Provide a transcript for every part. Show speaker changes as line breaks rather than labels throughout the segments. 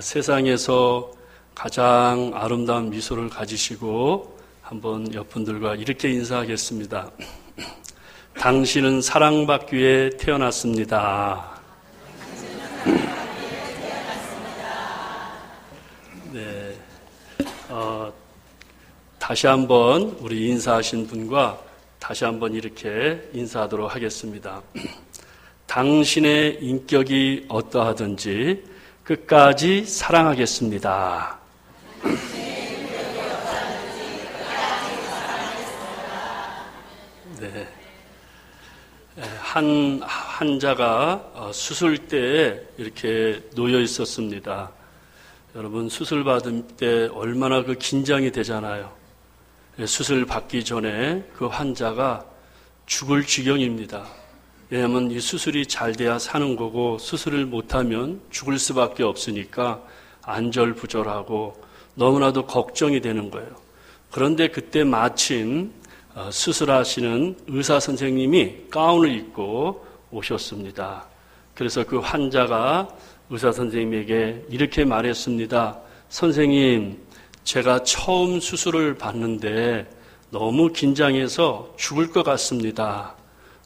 세상에서 가장 아름다운 미소를 가지시고 한번 옆분들과 이렇게 인사하겠습니다. 당신은 사랑받기 위해 태어났습니다. 네, 다시 한번 우리 인사하신 분과 다시 한번 이렇게 인사하도록 하겠습니다. 당신의 인격이 어떠하든지 끝까지 사랑하겠습니다. 네. 한 환자가 수술대에 이렇게 놓여 있었습니다. 여러분, 수술 받을 때 얼마나 그 긴장이 되잖아요. 수술 받기 전에 그 환자가 죽을 지경입니다. 왜냐하면 이 수술이 잘 돼야 사는 거고 수술을 못하면 죽을 수밖에 없으니까 안절부절하고 너무나도 걱정이 되는 거예요. 그런데 그때 마침 수술하시는 의사 선생님이 가운을 입고 오셨습니다. 그래서 그 환자가 의사 선생님에게 이렇게 말했습니다. 선생님, 제가 처음 수술을 받는데 너무 긴장해서 죽을 것 같습니다.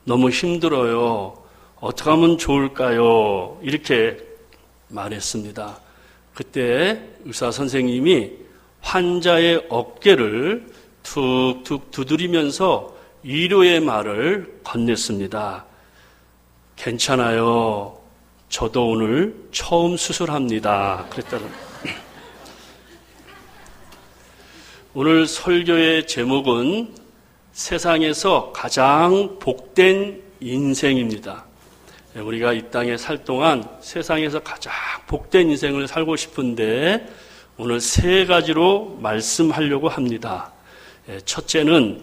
너무 힘들어요. 어떻게 하면 좋을까요? 이렇게 말했습니다. 그때 의사 선생님이 환자의 어깨를 툭툭 두드리면서 위로의 말을 건넸습니다. 괜찮아요. 저도 오늘 처음 수술합니다. 그랬다는. 오늘 설교의 제목은 세상에서 가장 복된 인생입니다. 우리가 이 땅에 살 동안 세상에서 가장 복된 인생을 살고 싶은데 오늘 세 가지로 말씀하려고 합니다. 첫째는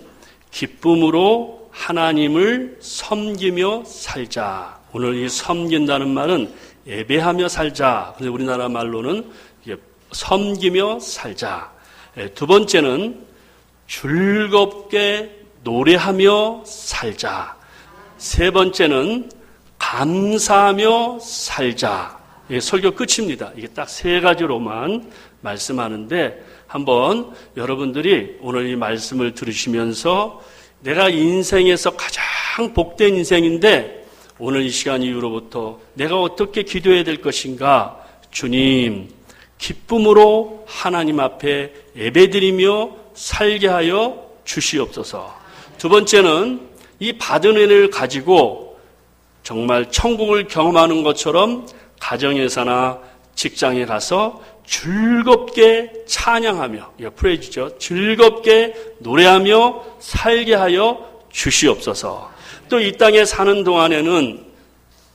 기쁨으로 하나님을 섬기며 살자. 오늘 이 섬긴다는 말은 예배하며 살자. 그래서 우리나라 말로는 섬기며 살자. 두 번째는 즐겁게 노래하며 살자. 세 번째는 감사하며 살자. 이게 설교 끝입니다. 이게 딱 세 가지로만 말씀하는데 한번 여러분들이 오늘 이 말씀을 들으시면서 내가 인생에서 가장 복된 인생인데 오늘 이 시간 이후로부터 내가 어떻게 기도해야 될 것인가? 주님, 기쁨으로 하나님 앞에 예배드리며 살게 하여 주시옵소서. 두 번째는 이 받은 은혜를 가지고 정말 천국을 경험하는 것처럼 가정에서나 직장에 가서 즐겁게 찬양하며, 이거 프레이즈죠. 즐겁게 노래하며 살게 하여 주시옵소서. 또 이 땅에 사는 동안에는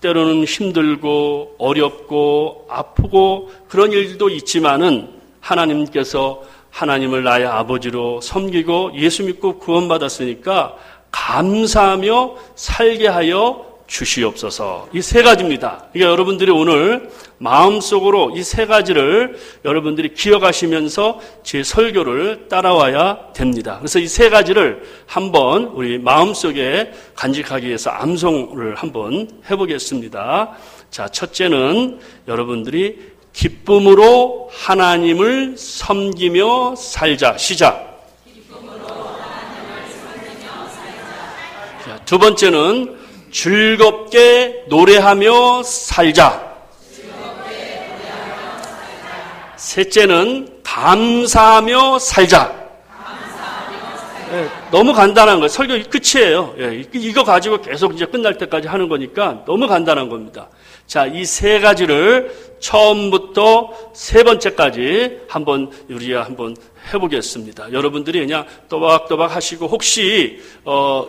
때로는 힘들고 어렵고 아프고 그런 일도 있지만은 하나님께서 하나님을 나의 아버지로 섬기고 예수 믿고 구원받았으니까 감사하며 살게 하여 주시옵소서. 이 세 가지입니다. 그러니까 여러분들이 오늘 마음속으로 이 세 가지를 여러분들이 기억하시면서 제 설교를 따라와야 됩니다. 그래서 이 세 가지를 한번 우리 마음속에 간직하기 위해서 암송을 한번 해보겠습니다. 자, 첫째는 여러분들이 기쁨으로 하나님을 섬기며 살자. 시작. 기쁨으로 하나님을 섬기며 살자. 자, 두 번째는 즐겁게 노래하며 살자. 즐겁게 노래하며 살자. 셋째는 감사하며 살자. 감사하며 살자. 네, 너무 간단한 거예요. 설교 끝이에요. 예, 이거 가지고 계속 이제 끝날 때까지 하는 거니까 너무 간단한 겁니다. 자, 이 세 가지를 처음부터 세 번째까지 한번 우리가 한번 해보겠습니다. 여러분들이 그냥 또박또박 하시고 혹시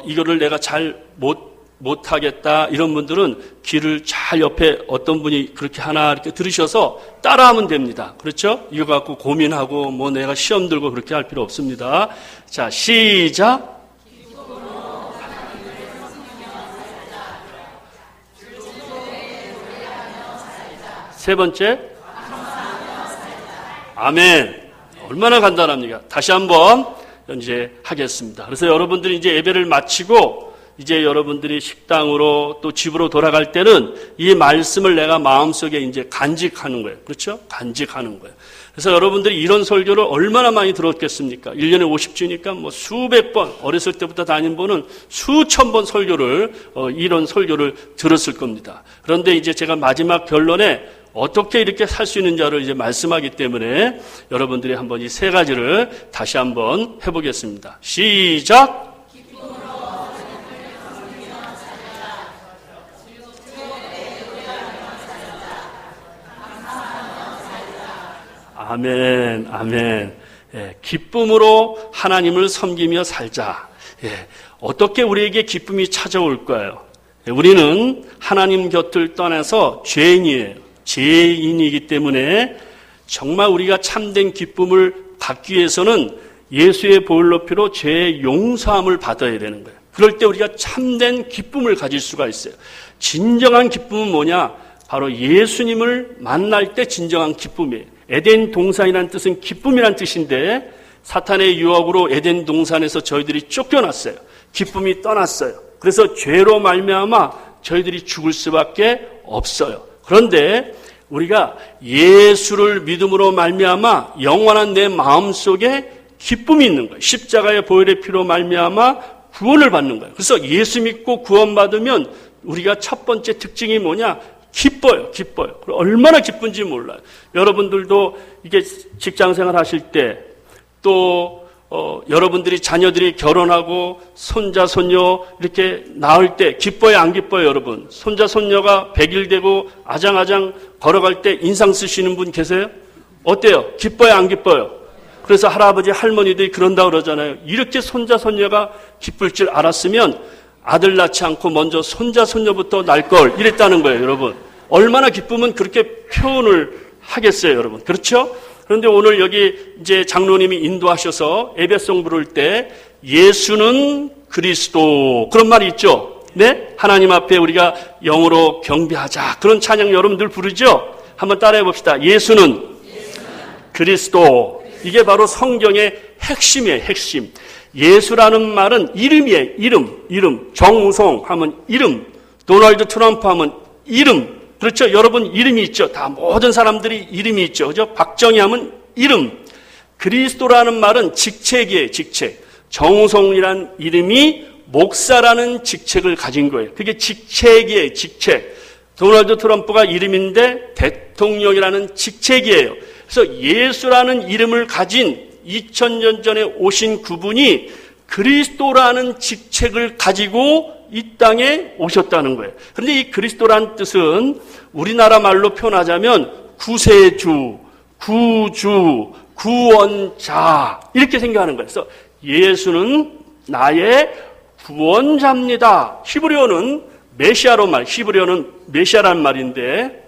이거를 내가 잘 못하겠다 이런 분들은 귀를 잘 옆에 어떤 분이 그렇게 하나 이렇게 들으셔서 따라하면 됩니다. 그렇죠? 이거 갖고 고민하고 뭐 내가 시험 들고 그렇게 할 필요 없습니다. 자, 시작. 세 번째, 아멘. 얼마나 간단합니까? 다시 한번 이제 하겠습니다. 그래서 여러분들이 이제 예배를 마치고 이제 여러분들이 식당으로 또 집으로 돌아갈 때는 이 말씀을 내가 마음속에 이제 간직하는 거예요. 그렇죠? 간직하는 거예요. 그래서 여러분들이 이런 설교를 얼마나 많이 들었겠습니까? 1년에 50주니까 뭐 수백 번, 어렸을 때부터 다닌 분은 수천 번 설교를, 이런 설교를 들었을 겁니다. 그런데 이제 제가 마지막 결론에 어떻게 이렇게 살 수 있는지를 이제 말씀하기 때문에 여러분들이 한번 이 세 가지를 다시 한번 해보겠습니다. 시작! 아멘, 아멘. 예, 기쁨으로 하나님을 섬기며 살자. 예, 어떻게 우리에게 기쁨이 찾아올까요? 예, 우리는 하나님 곁을 떠나서 죄인이에요. 죄인이기 때문에 정말 우리가 참된 기쁨을 갖기 위해서는 예수의 보혈로 피로 죄의 용서함을 받아야 되는 거예요. 그럴 때 우리가 참된 기쁨을 가질 수가 있어요. 진정한 기쁨은 뭐냐? 바로 예수님을 만날 때 진정한 기쁨이에요. 에덴 동산이라는 뜻은 기쁨이라는 뜻인데 사탄의 유혹으로 에덴 동산에서 저희들이 쫓겨났어요. 기쁨이 떠났어요. 그래서 죄로 말미암아 저희들이 죽을 수밖에 없어요. 그런데 우리가 예수를 믿음으로 말미암아 영원한 내 마음속에 기쁨이 있는 거예요. 십자가의 보혈의 피로 말미암아 구원을 받는 거예요. 그래서 예수 믿고 구원받으면 우리가 첫 번째 특징이 뭐냐? 기뻐요. 얼마나 기쁜지 몰라요. 여러분들도 이게 직장생활 하실 때 또 여러분들이 자녀들이 결혼하고 손자 손녀 이렇게 낳을 때 기뻐요, 안 기뻐요, 여러분? 손자 손녀가 100일 되고 아장아장 걸어갈 때 인상 쓰시는 분 계세요? 어때요? 기뻐요, 안 기뻐요? 그래서 할아버지 할머니들이 그런다 그러잖아요. 이렇게 손자 손녀가 기쁠 줄 알았으면 아들 낳지 않고 먼저 손자 손녀부터 낳을 걸 이랬다는 거예요, 여러분. 얼마나 기쁘면 그렇게 표현을 하겠어요, 여러분. 그렇죠? 그런데 오늘 여기 이제 장로님이 인도하셔서 예배송 부를 때 예수는 그리스도 그런 말이 있죠. 네? 하나님 앞에 우리가 영으로 경배하자. 그런 찬양 여러분들 부르죠? 한번 따라해 봅시다. 예수는 그리스도. 이게 바로 성경의 핵심이에요, 핵심. 예수라는 말은 이름이에요, 이름. 정우성 하면 이름. 도널드 트럼프 하면 이름. 그렇죠? 여러분 이름이 있죠. 다 모든 사람들이 이름이 있죠. 그죠? 박정희 하면 이름. 그리스도라는 말은 직책이에요, 직책. 정우성이라는 이름이 목사라는 직책을 가진 거예요. 그게 직책이에요, 직책. 도널드 트럼프가 이름인데 대통령이라는 직책이에요. 그래서 예수라는 이름을 가진 2000년 전에 오신 그분이 그리스도라는 직책을 가지고 이 땅에 오셨다는 거예요. 그런데 이 그리스도라는 뜻은 우리나라 말로 표현하자면 구세주, 구주, 구원자 이렇게 생각하는 거예요. 그래서 예수는 나의 구원자입니다. 히브리어는 메시아로 히브리어는 메시아라는 말인데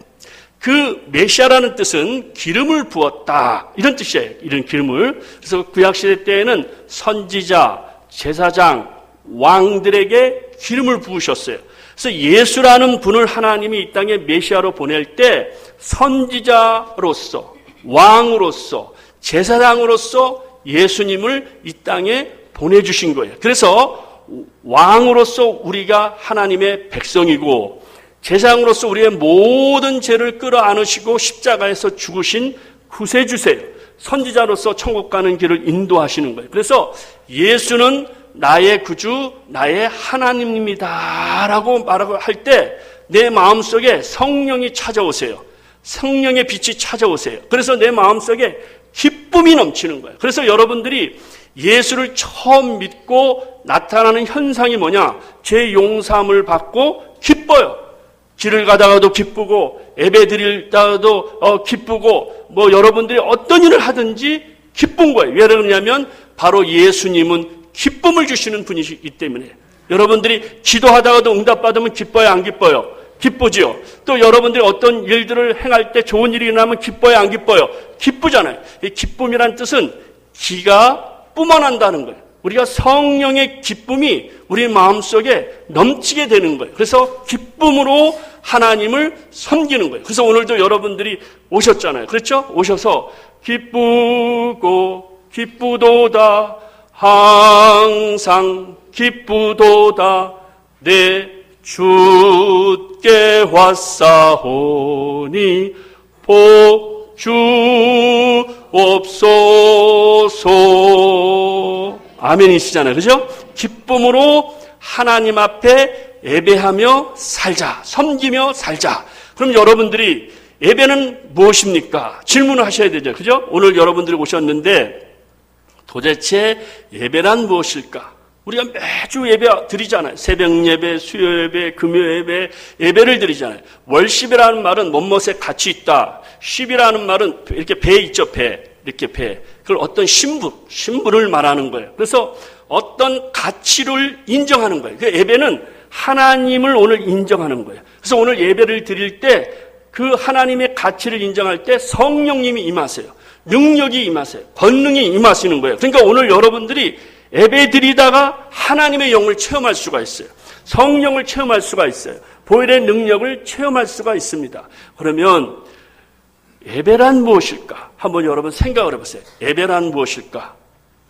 그 메시아라는 뜻은 기름을 부었다 이런 뜻이에요. 이런 기름을. 그래서 구약시대 때에는 선지자, 제사장, 왕들에게 기름을 부으셨어요. 그래서 예수라는 분을 하나님이 이 땅에 메시아로 보낼 때 선지자로서, 왕으로서, 제사장으로서 예수님을 이 땅에 보내주신 거예요. 그래서 왕으로서 우리가 하나님의 백성이고 제사장으로서 우리의 모든 죄를 끌어안으시고 십자가에서 죽으신 구세주세요. 선지자로서 천국 가는 길을 인도하시는 거예요. 그래서 예수는 나의 구주, 나의 하나님입니다 라고 말하고 할 때 내 마음속에 성령이 찾아오세요. 성령의 빛이 찾아오세요. 그래서 내 마음속에 기쁨이 넘치는 거예요. 그래서 여러분들이 예수를 처음 믿고 나타나는 현상이 뭐냐? 죄 용서함을 받고 기뻐요. 길을 가다가도 기쁘고 예배 드릴 때도 기쁘고 뭐 여러분들이 어떤 일을 하든지 기쁜 거예요. 왜 그러냐면 바로 예수님은 기쁨을 주시는 분이시기 때문에. 여러분들이 기도하다가도 응답받으면 기뻐요, 안 기뻐요? 기쁘죠. 또 여러분들이 어떤 일들을 행할 때 좋은 일이 일어나면 기뻐요, 안 기뻐요? 기쁘잖아요. 이 기쁨이란 뜻은 기가 뿜어난다는 거예요. 우리가 성령의 기쁨이 우리 마음속에 넘치게 되는 거예요. 그래서 기쁨으로 하나님을 섬기는 거예요. 그래서 오늘도 여러분들이 오셨잖아요. 그렇죠? 오셔서 기쁘고 기쁘도다 항상 기쁘도다 내 주께 왔사오니 복 주옵소서. 아멘이시잖아요. 그죠? 기쁨으로 하나님 앞에 예배하며 살자. 섬기며 살자. 그럼 여러분들이 예배는 무엇입니까? 질문을 하셔야 되죠. 그죠? 오늘 여러분들이 오셨는데 도대체 예배란 무엇일까? 우리가 매주 예배 드리잖아요. 새벽 예배, 수요 예배, 금요 예배, 예배를 드리잖아요. 월십이라는 말은 뭐뭇에 같이 있다. 십이라는 말은 이렇게 배 있죠, 배. 이렇게 배. 그걸 어떤 신부를 말하는 거예요. 그래서 어떤 가치를 인정하는 거예요. 그 예배는 하나님을 오늘 인정하는 거예요. 그래서 오늘 예배를 드릴 때 그 하나님의 가치를 인정할 때 성령님이 임하세요. 능력이 임하세요. 권능이 임하시는 거예요. 그러니까 오늘 여러분들이 예배 드리다가 하나님의 영을 체험할 수가 있어요. 성령을 체험할 수가 있어요. 보혈의 능력을 체험할 수가 있습니다. 그러면 예배란 무엇일까? 한번 여러분 생각을 해보세요. 예배란 무엇일까?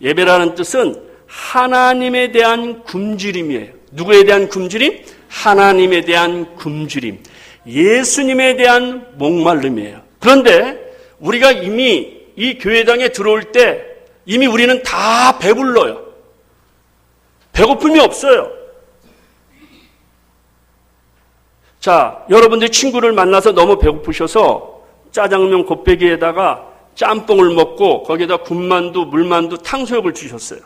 예배라는 뜻은 하나님에 대한 굶주림이에요. 누구에 대한 굶주림? 하나님에 대한 굶주림. 예수님에 대한 목마름이에요. 그런데 우리가 이미 이 교회당에 들어올 때 이미 우리는 다 배불러요. 배고픔이 없어요. 자, 여러분들 친구를 만나서 너무 배고프셔서 짜장면 곱빼기에다가 짬뽕을 먹고 거기에다 군만두, 물만두, 탕수육을 주셨어요.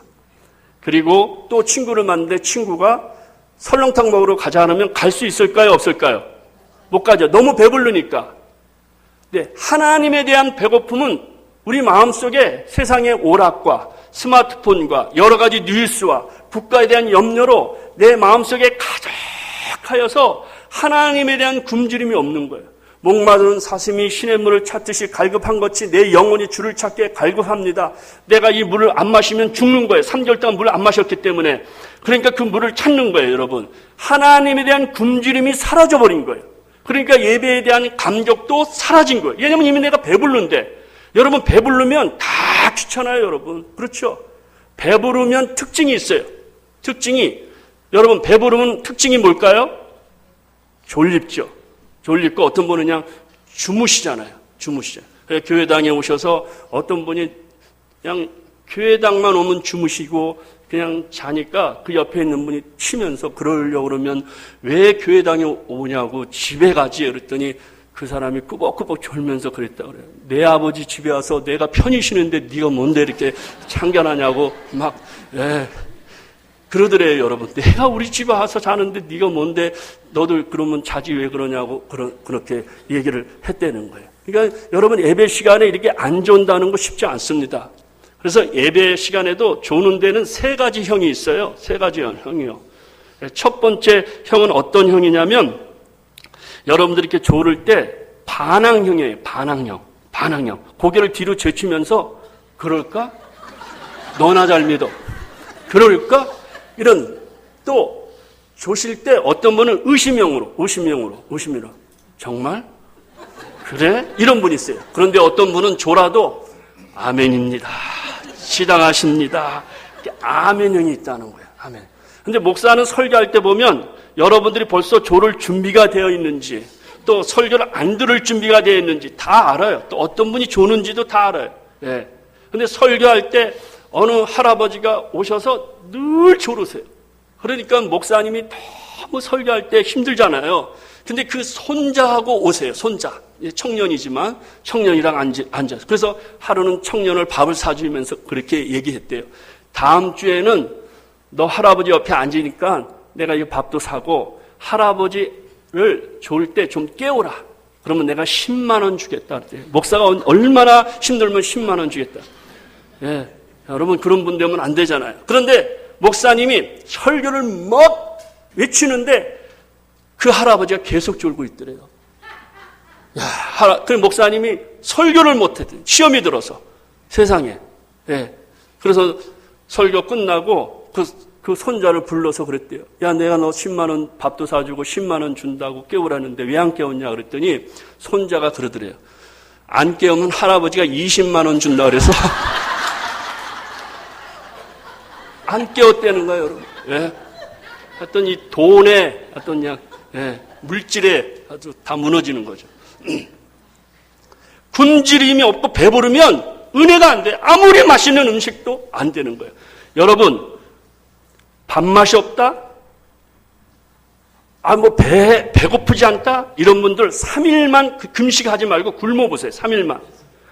그리고 또 친구를 만났는데 친구가 설렁탕 먹으러 가자 하면 갈 수 있을까요? 없을까요? 못 가죠. 너무 배부르니까. 네, 하나님에 대한 배고픔은 우리 마음속에 세상의 오락과 스마트폰과 여러 가지 뉴스와 국가에 대한 염려로 내 마음속에 가득하여서 하나님에 대한 굶주림이 없는 거예요. 목마른 사슴이 시냇물을 찾듯이 갈급한 것이 내 영혼이 주를 찾게 갈급합니다. 내가 이 물을 안 마시면 죽는 거예요. 3개월 동안 물을 안 마셨기 때문에. 그러니까 그 물을 찾는 거예요, 여러분. 하나님에 대한 굶주림이 사라져버린 거예요. 그러니까 예배에 대한 감격도 사라진 거예요. 왜냐하면 이미 내가 배부른데. 여러분 배부르면 다 귀찮아요, 여러분. 그렇죠? 배부르면 특징이 있어요. 특징이, 여러분 배부르면 특징이 뭘까요? 졸립죠. 졸립고 어떤 분은 그냥 주무시잖아요. 주무시잖아요. 그래서 교회당에 오셔서 어떤 분이 그냥 교회당만 오면 주무시고 그냥 자니까 그 옆에 있는 분이 치면서 그러려고 그러면 왜 교회당에 오냐고 집에 가지 그랬더니 그 사람이 꾸벅꾸벅 졸면서 그랬다 그래요. 내 아버지 집에 와서 내가 편히 쉬는데 네가 뭔데 이렇게 참견하냐고 막 그러더래요, 여러분. 내가 우리 집에 와서 자는데 네가 뭔데 너도 그러면 자지 왜 그러냐고 그렇게 얘기를 했다는 거예요. 그러니까 여러분 예배 시간에 이렇게 안 존다는 거 쉽지 않습니다. 그래서 예배 시간에도 조는 데는 세 가지 형이 있어요. 세 가지 형이요. 첫 번째 형은 어떤 형이냐면 여러분들이 이렇게 조를 때 반항형이에요. 반항형. 고개를 뒤로 제치면서 그럴까? 너나 잘 믿어. 그럴까? 이런 또 조실 때 어떤 분은 의심형으로 정말? 그래? 이런 분이 있어요. 그런데 어떤 분은 조라도 아멘입니다. 시당하십니다. 아멘형이 있다는 거예요. 아멘. 근데 목사는 설교할 때 보면 여러분들이 벌써 조를 준비가 되어 있는지 또 설교를 안 들을 준비가 되어 있는지 다 알아요. 또 어떤 분이 조는지도 다 알아요. 예. 근데 설교할 때 어느 할아버지가 오셔서 늘 조르세요. 그러니까 목사님이 너무 설교할 때 힘들잖아요. 근데 그 손자하고 오세요. 손자. 청년이지만 청년이랑 앉아서. 그래서 하루는 청년을 밥을 사주면서 그렇게 얘기했대요. 다음 주에는 너 할아버지 옆에 앉으니까 내가 이 밥도 사고 할아버지를 졸 때 좀 깨우라. 그러면 내가 10만 원 주겠다. 그랬대요. 목사가 얼마나 힘들면 10만 원 주겠다. 예. 여러분 그런 분 되면 안 되잖아요. 그런데 목사님이 설교를 막 외치는데 그 할아버지가 계속 졸고 있더래요. 그 목사님이 설교를 못했더니 시험이 들어서 세상에. 예. 그래서 설교 끝나고 그 손자를 불러서 그랬대요. 야, 내가 너 10만 원 밥도 사주고 10만 원 준다고 깨우라는데 왜 안 깨웠냐 그랬더니 손자가 그러더래요. 안 깨우면 할아버지가 20만 원 준다 그래서 안 깨웠다는 거예요, 여러분. 예. 어떤 이 돈에 어떤 그냥 물질에 아주 다 무너지는 거죠. 굶주림이 없고 배부르면 은혜가 안 돼. 아무리 맛있는 음식도 안 되는 거예요. 여러분, 밥맛이 없다? 배고프지 않다? 이런 분들 3일만 금식하지 말고 굶어보세요. 3일만.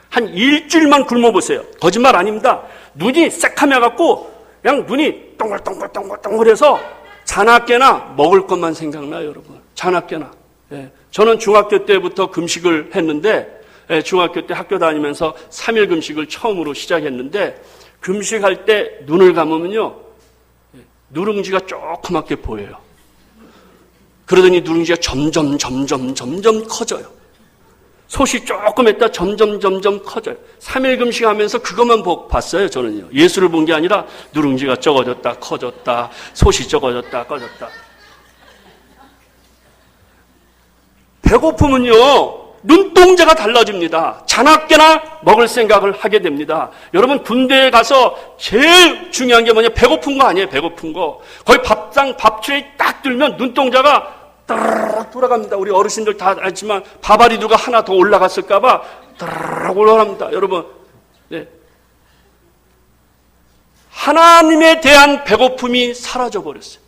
한 일주일만 굶어보세요. 거짓말 아닙니다. 눈이 새카매갖고 그냥 눈이 동글동글동글동글해서 자나깨나 먹을 것만 생각나요, 여러분. 자나깨나. 저는 중학교 때부터 금식을 했는데, 중학교 때 학교 다니면서 3일 금식을 처음으로 시작했는데, 금식할 때 눈을 감으면요, 누룽지가 조그맣게 보여요. 그러더니 누룽지가 점점 커져요. 솥이 조금 했다 점점 커져요. 3일 금식하면서 그것만 봤어요, 저는요. 예수를 본 게 아니라 누룽지가 적어졌다, 커졌다, 솥이 적어졌다, 꺼졌다. 배고프면요, 눈동자가 달라집니다. 자나깨나 먹을 생각을 하게 됩니다. 여러분, 군대에 가서 제일 중요한 게 뭐냐? 배고픈 거 아니에요, 배고픈 거. 거의 밥줄에 딱 들면 눈동자가 따라락 돌아갑니다. 우리 어르신들 다 알지만 밥알이 누가 하나 더 올라갔을까봐 따라락 올라갑니다. 여러분, 하나님에 대한 배고픔이 사라져버렸어요.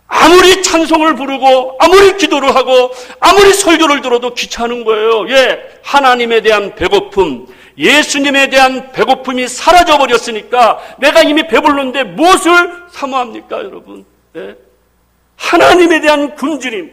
아무리 찬송을 부르고 아무리 기도를 하고 아무리 설교를 들어도 귀찮은 거예요. 하나님에 대한 배고픔, 예수님에 대한 배고픔이 사라져버렸으니까 내가 이미 배불른데 무엇을 사모합니까, 여러분? 하나님에 대한 굶주림,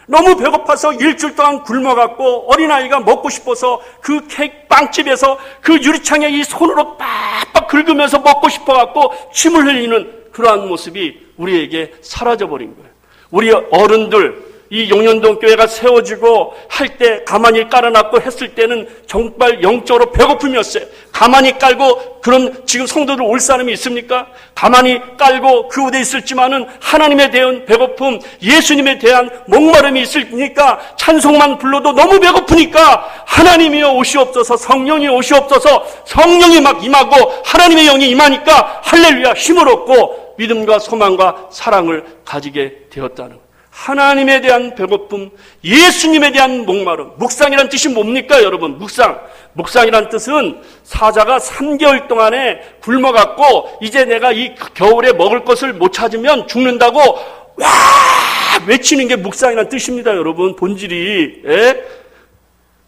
너무 배고파서 일주일 동안 굶어갖고 어린아이가 먹고 싶어서 그 빵집에서 그 유리창에 이 손으로 빡빡 긁으면서 먹고 싶어갖고 침을 흘리는 그러한 모습이 우리에게 사라져버린 거예요. 우리 어른들, 이 용현동 교회가 세워지고 할 때 가만히 깔아놨고 했을 때는 정말 영적으로 배고픔이었어요. 가만히 깔고 그런 지금 성도들 올 사람이 있습니까? 가만히 깔고 그 곳에 있을지만은 하나님에 대한 배고픔, 예수님에 대한 목마름이 있으니까 찬송만 불러도 너무 배고프니까 하나님이여 오시옵소서, 성령이 오시옵소서, 성령이 막 임하고 하나님의 영이 임하니까 할렐루야 힘을 얻고 믿음과 소망과 사랑을 가지게 되었다는 거예요. 하나님에 대한 배고픔, 예수님에 대한 목마름. 묵상이란 뜻이 뭡니까, 여러분? 묵상이란 뜻은 사자가 3개월 동안에 굶어갖고 이제 내가 이 겨울에 먹을 것을 못 찾으면 죽는다고 와 외치는 게 묵상이란 뜻입니다, 여러분. 본질이.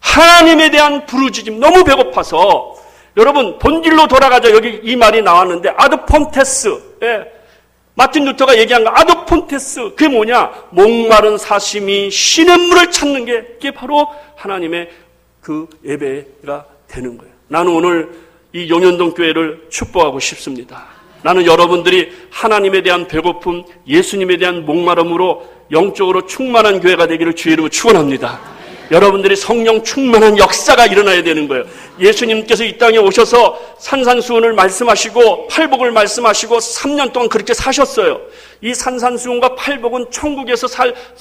하나님에 대한 부르짖음, 너무 배고파서. 여러분, 본질로 돌아가자. 여기 이 말이 나왔는데 아드폰테스. 마틴 루터가 얘기한 거, 아드폰테스. 그게 뭐냐? 목마른 사심이 시냇물을 찾는 게, 그게 바로 하나님의 그 예배가 되는 거예요. 나는 오늘 이 용현동 교회를 축복하고 싶습니다. 나는 여러분들이 하나님에 대한 배고픔, 예수님에 대한 목마름으로 영적으로 충만한 교회가 되기를 주의 이름으로 축원합니다. 여러분들이 성령 충만한 역사가 일어나야 되는 거예요. 예수님께서 이 땅에 오셔서 산산수훈을 말씀하시고 팔복을 말씀하시고 3년 동안 그렇게 사셨어요. 이 산산수훈과 팔복은 천국에서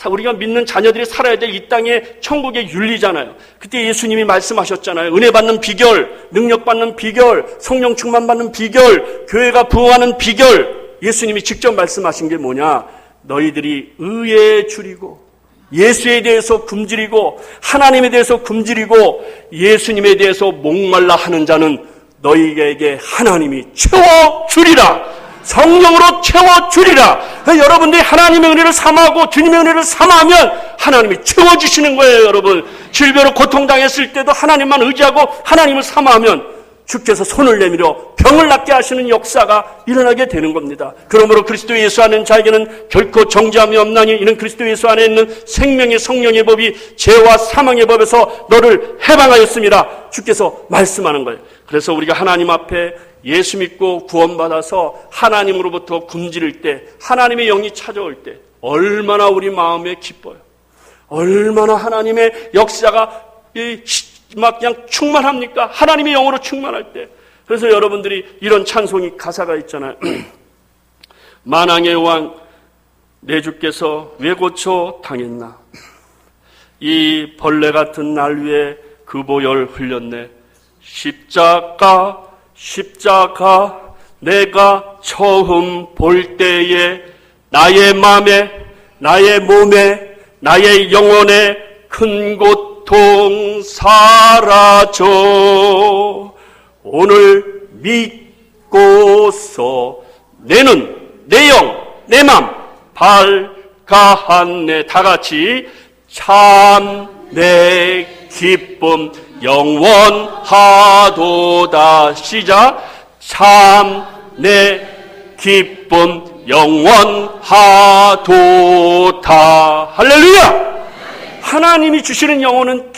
우리가 믿는 자녀들이 살아야 될 이 땅의 천국의 윤리잖아요. 그때 예수님이 말씀하셨잖아요. 은혜 받는 비결, 능력 받는 비결, 성령 충만 받는 비결, 교회가 부흥하는 비결. 예수님이 직접 말씀하신 게 뭐냐? 너희들이 의에 줄이고 예수에 대해서 굶주리고 하나님에 대해서 굶주리고 예수님에 대해서 목말라 하는 자는 너희에게 하나님이 채워주리라. 성령으로 채워주리라. 여러분들이 하나님의 은혜를 삼하고 주님의 은혜를 삼하면 하나님이 채워주시는 거예요, 여러분. 질병으로 고통당했을 때도 하나님만 의지하고 하나님을 삼하면 주께서 손을 내밀어 병을 낫게 하시는 역사가 일어나게 되는 겁니다. 그러므로 그리스도 예수 안에 있는 자에게는 결코 정죄함이 없나니 이는 그리스도 예수 안에 있는 생명의 성령의 법이 죄와 사망의 법에서 너를 해방하였습니다. 주께서 말씀하는 거예요. 그래서 우리가 하나님 앞에 예수 믿고 구원받아서 하나님으로부터 굶주릴 때, 하나님의 영이 찾아올 때 얼마나 우리 마음에 기뻐요. 얼마나 하나님의 역사가 막 그냥 충만합니까? 하나님의 영으로 충만할 때. 그래서 여러분들이 이런 찬송이 가사가 있잖아요. 만왕의 왕 내 주께서 왜 고쳐 당했나? 이 벌레 같은 날 위에 그 보혈 흘렸네. 십자가 내가 처음 볼 때에 나의 마음에, 나의 몸에, 나의 영혼에 큰 고통 사라져. 오늘 믿고서 내 눈, 내 영, 내 맘 밝아하네. 다 같이 참 내 기쁨 영원하도다. 시작. 참 내 기쁨 영원하도다. 할렐루야. 하나님이 주시는 영혼은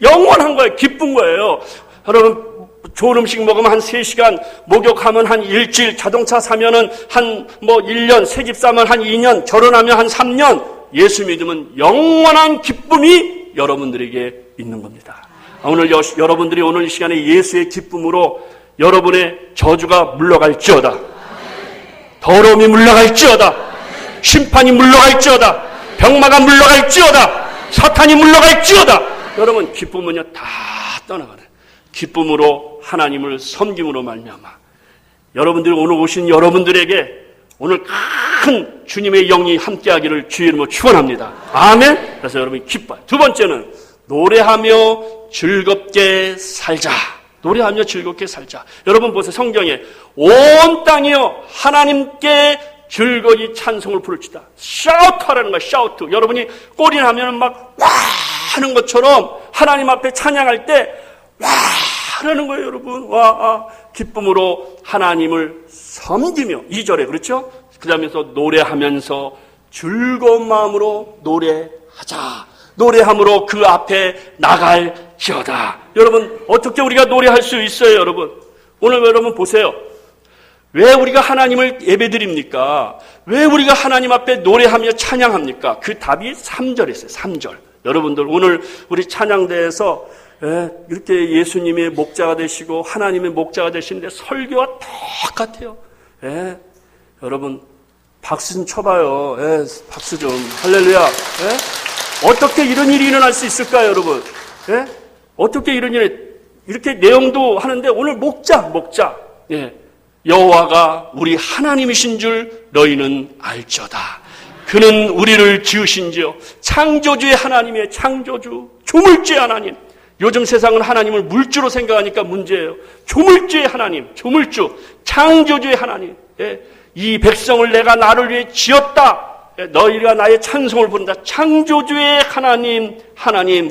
영원한 거예요. 기쁜 거예요. 여러분, 좋은 음식 먹으면 한 3시간, 목욕하면 한 일주일, 자동차 사면은 한 1년, 새집 사면 한 2년, 결혼하면 한 3년, 예수 믿으면 영원한 기쁨이 여러분들에게 있는 겁니다. 오늘 여러분들이 오늘 이 시간에 예수의 기쁨으로 여러분의 저주가 물러갈지어다. 더러움이 물러갈지어다. 심판이 물러갈지어다. 병마가 물러갈지어다. 사탄이 물러갈지어다. 여러분, 기쁨은요 다 떠나가네. 기쁨으로 하나님을 섬김으로 말미암아 여러분들이 오늘 오신 여러분들에게 오늘 큰 주님의 영이 함께하기를 주의 이름으로 축원합니다. 아멘. 그래서 여러분이 기뻐요. 두 번째는 노래하며 즐겁게 살자. 노래하며 즐겁게 살자. 여러분 보세요. 성경에 온 땅이여 하나님께 즐거이 찬송을 부를지다. 샤우트하라는 거야. 샤우트. 여러분이 꼬리 나면 막 와 하는 것처럼 하나님 앞에 찬양할 때 와 하는 거예요. 여러분. 와 기쁨으로 하나님을 섬기며 2절에 그렇죠? 그 다음에서 노래하면서 즐거운 마음으로 노래하자. 노래함으로 그 앞에 나갈지어다. 여러분 어떻게 우리가 노래할 수 있어요? 여러분 오늘 여러분 보세요. 왜 우리가 하나님을 예배드립니까? 왜 우리가 하나님 앞에 노래하며 찬양합니까? 그 답이 3절에 있어요. 3절. 여러분들 오늘 우리 찬양대에서 이렇게 예수님의 목자가 되시고 하나님의 목자가 되시는데 설교와 똑같아요. 여러분 박수 좀 쳐봐요. 박수 좀. 할렐루야. 어떻게 이런 일이 일어날 수 있을까요, 여러분? 어떻게 이런 일이 이렇게 내용도 하는데 오늘 목자. 여호와가 우리 하나님이신 줄 너희는 알지어다. 그는 우리를 지으신지요 창조주의 하나님의 창조주, 조물주의 하나님. 요즘 세상은 하나님을 물주로 생각하니까 문제예요. 조물주의 하나님, 조물주, 창조주의 하나님. 이 백성을 내가 나를 위해 지었다. 너희가 나의 찬송을 부른다. 창조주의 하나님,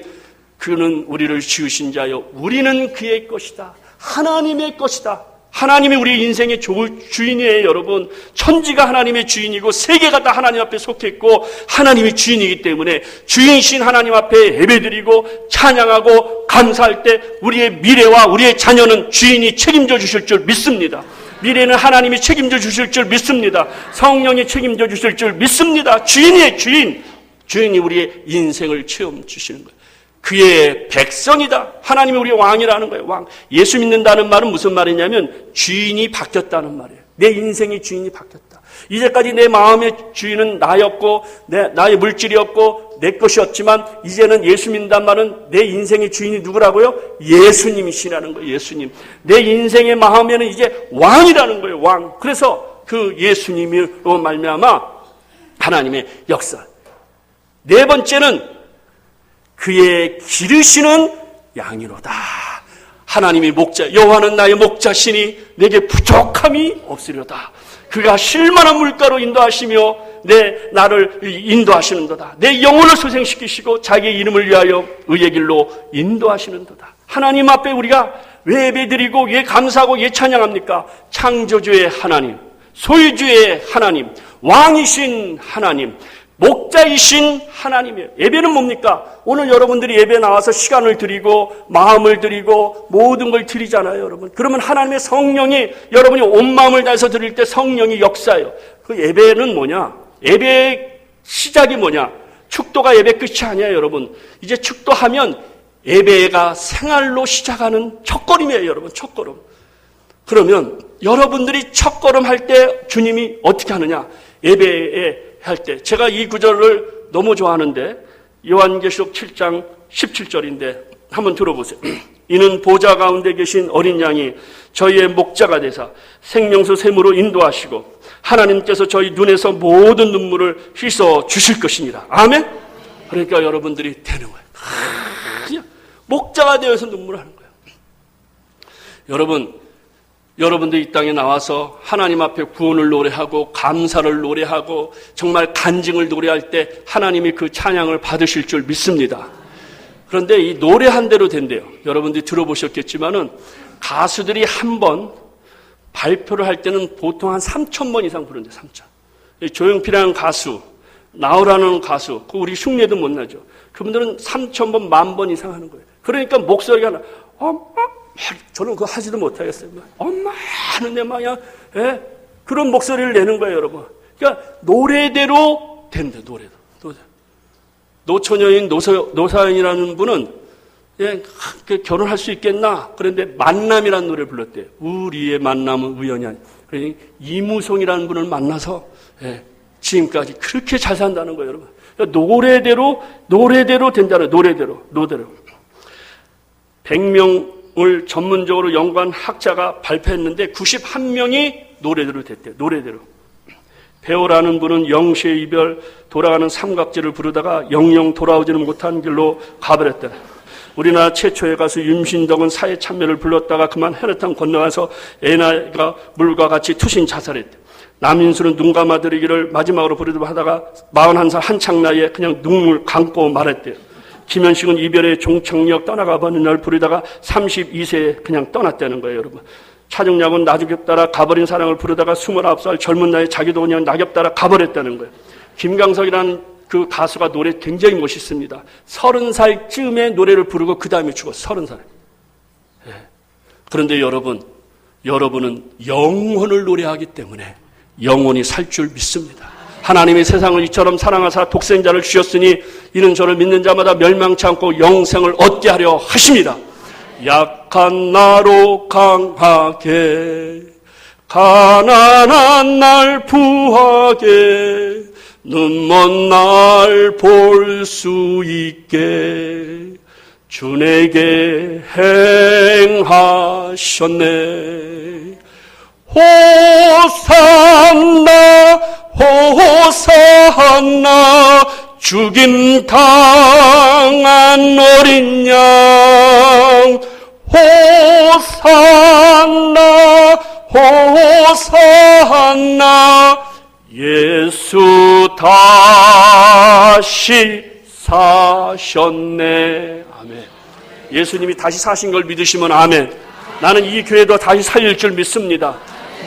그는 우리를 지으신 자요 우리는 그의 것이다. 하나님의 것이다. 하나님이 우리 인생의 주인이에요. 여러분 천지가 하나님의 주인이고 세계가 다 하나님 앞에 속해 있고 하나님이 주인이기 때문에 주인이신 하나님 앞에 예배드리고 찬양하고 감사할 때 우리의 미래와 우리의 자녀는 주인이 책임져 주실 줄 믿습니다. 미래는 하나님이 책임져 주실 줄 믿습니다. 성령이 책임져 주실 줄 믿습니다. 주인이 우리의 인생을 체험 주시는 거예요. 그의 백성이다. 하나님이 우리의 왕이라는 거예요. 왕. 예수 믿는다는 말은 무슨 말이냐면 주인이 바뀌었다는 말이에요. 내 인생의 주인이 바뀌었다. 이제까지 내 마음의 주인은 나였고 나의 물질이었고 내 것이었지만 이제는 예수 믿는다는 말은 내 인생의 주인이 누구라고요? 예수님이시라는 거예요. 예수님. 내 인생의 마음에는 이제 왕이라는 거예요. 왕. 그래서 그 예수님으로 말미암아 하나님의 역사. 네 번째는 그의 기르시는 양이로다. 하나님이 목자, 여호와는 나의 목자시니 내게 부족함이 없으려다. 그가 쉴만한 물가로 인도하시며 나를 인도하시는도다. 내 영혼을 소생시키시고 자기의 이름을 위하여 의의 길로 인도하시는도다. 하나님 앞에 우리가 왜 예배드리고 왜 감사하고 왜 찬양합니까? 창조주의 하나님, 소유주의 하나님, 왕이신 하나님, 목자이신 하나님이에요. 예배는 뭡니까? 오늘 여러분들이 예배 나와서 시간을 드리고 마음을 드리고 모든 걸 드리잖아요, 여러분. 그러면 하나님의 성령이 여러분이 온 마음을 다해서 드릴 때 성령이 역사예요. 그 예배는 뭐냐? 예배의 시작이 뭐냐? 축도가 예배 끝이 아니에요, 여러분. 이제 축도하면 예배가 생활로 시작하는 첫걸음이에요, 여러분. 첫걸음. 그러면 여러분들이 첫걸음 할 때 주님이 어떻게 하느냐? 예배에 할 때 제가 이 구절을 너무 좋아하는데 요한계시록 7장 17절인데 한번 들어보세요. 이는 보좌 가운데 계신 어린 양이 저희의 목자가 되사 생명수 샘으로 인도하시고 하나님께서 저희 눈에서 모든 눈물을 씻어 주실 것이니라. 아멘? 그러니까 여러분들이 되는 거예요. 그냥 목자가 되어서 눈물을 하는 거예요. 여러분들 이 땅에 나와서 하나님 앞에 구원을 노래하고 감사를 노래하고 정말 간증을 노래할 때 하나님이 그 찬양을 받으실 줄 믿습니다. 그런데 이 노래한 대로 된대요. 여러분들이 들어보셨겠지만은 가수들이 한 번 발표를 할 때는 보통 한 3,000번 이상 부른대요. 3,000. 조용필이라는 가수, 나오라는 가수, 그 우리 흉내도 못 나죠. 그분들은 3,000번, 10,000번 이상 하는 거예요. 그러니까 목소리가 엄마, 저는 그거 하지도 못하겠어요. 엄마 하는데 막 그냥 그런 목소리를 내는 거예요, 여러분. 그러니까 노래대로 된다, 노래대로. 노처녀인 노사연이라는 분은 결혼할 수 있겠나? 그런데 만남이라는 노래를 불렀대요. 우리의 만남은 우연이 아니야. 그러니까 이무송이라는 분을 만나서 지금까지 그렇게 잘 산다는 거예요, 여러분. 그러니까 노래대로 된다는 노래대로. 100명을 전문적으로 연구한 학자가 발표했는데 91명이 노래대로 됐대요. 노래대로. 배우라는 분은 영시의 이별, 돌아가는 삼각지를 부르다가 영영 돌아오지는 못한 길로 가버렸다. 우리나라 최초의 가수 윤신덕은 사회 참여를 불렀다가 그만 해르탕 건너가서 애나가 물과 같이 투신 자살했대. 남인수는 눈 감아드리기를 마지막으로 부르듯 하다가 41살 한창 나이에 그냥 눈물 감고 말했대요. 김현식은 이별의 종착역 떠나가 버는 날 부르다가 32세에 그냥 떠났다는 거예요, 여러분. 차정약은 낙엽 따라 가버린 사랑을 부르다가 29살 젊은 나이에 자기도 그냥 낙엽 따라 가버렸다는 거예요. 김광석이라는 그 가수가 노래 굉장히 멋있습니다. 30살쯤에 노래를 부르고 그 다음에 죽었어요. 30살. 그런데 여러분은 영혼을 노래하기 때문에 영혼이 살 줄 믿습니다. 하나님이 세상을 이처럼 사랑하사 독생자를 주셨으니 이는 저를 믿는 자마다 멸망치 않고 영생을 얻게 하려 하십니다. 약한 나로 강하게 가난한 날 부하게 눈먼 날 볼 수 있게 주 내게 행하셨네. 호산나 호산나 죽임 당한 어린 양 호산나 호산나 예수 다시 사셨네. 아멘. 예수님이 다시 사신 걸 믿으시면 아멘. 나는 이 교회도 다시 살릴 줄 믿습니다.